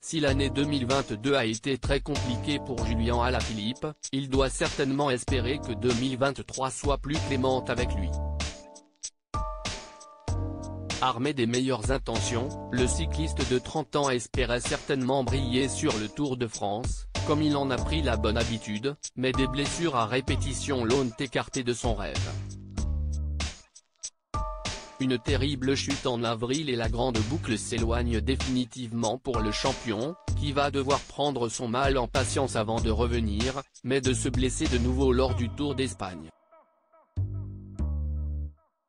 Si l'année 2022 a été très compliquée pour Julian Alaphilippe, il doit certainement espérer que 2023 soit plus clémente avec lui. Armé des meilleures intentions, le cycliste de 30 ans espérait certainement briller sur le Tour de France, comme il en a pris la bonne habitude, mais des blessures à répétition l'ont écarté de son rêve. Une terrible chute en avril et la grande boucle s'éloigne définitivement pour le champion, qui va devoir prendre son mal en patience avant de revenir, mais de se blesser de nouveau lors du Tour d'Espagne.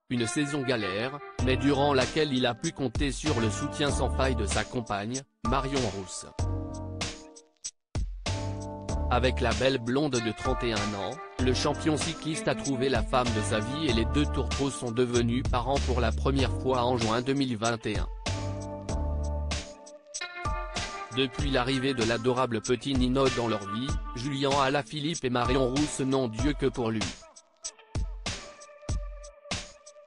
Une saison galère, mais durant laquelle il a pu compter sur le soutien sans faille de sa compagne, Marion Rousse. Avec la belle blonde de 31 ans, le champion cycliste a trouvé la femme de sa vie et les deux tourtereaux sont devenus parents pour la première fois en juin 2021. Depuis l'arrivée de l'adorable petit Nino dans leur vie, Julian Alaphilippe et Marion Rousse n'ont Dieu que pour lui.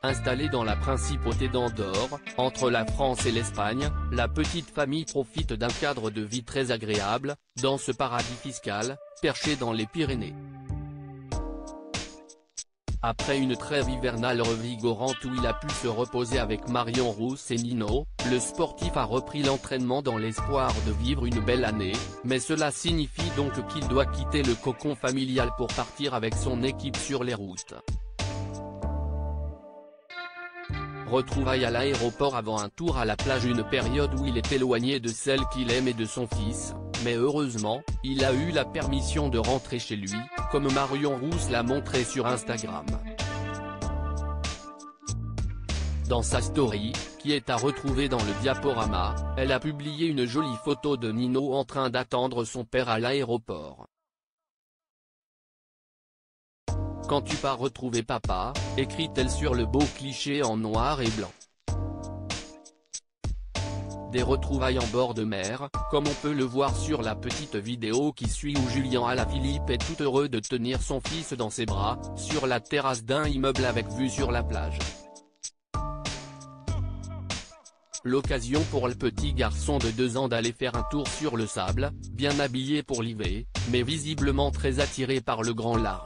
Installée dans la principauté d'Andorre, entre la France et l'Espagne, la petite famille profite d'un cadre de vie très agréable, dans ce paradis fiscal, perché dans les Pyrénées. Après une trêve hivernale revigorante où il a pu se reposer avec Marion Rousse et Nino, le sportif a repris l'entraînement dans l'espoir de vivre une belle année, mais cela signifie donc qu'il doit quitter le cocon familial pour partir avec son équipe sur les routes. Retrouvailles à l'aéroport avant un tour à la plage, une période où il est éloigné de celle qu'il aime et de son fils, mais heureusement, il a eu la permission de rentrer chez lui, comme Marion Rousse l'a montré sur Instagram. Dans sa story, qui est à retrouver dans le diaporama, elle a publié une jolie photo de Nino en train d'attendre son père à l'aéroport. Quand tu pars retrouver papa, écrit-elle sur le beau cliché en noir et blanc. Des retrouvailles en bord de mer, comme on peut le voir sur la petite vidéo qui suit où Julian Alaphilippe est tout heureux de tenir son fils dans ses bras, sur la terrasse d'un immeuble avec vue sur la plage. L'occasion pour le petit garçon de 2 ans d'aller faire un tour sur le sable, bien habillé pour l'hiver, mais visiblement très attiré par le grand large.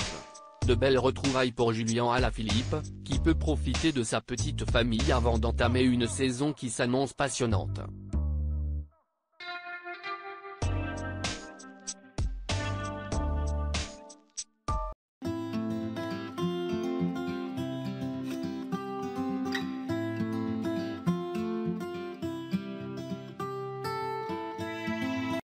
De belles retrouvailles pour Julian Alaphilippe, qui peut profiter de sa petite famille avant d'entamer une saison qui s'annonce passionnante.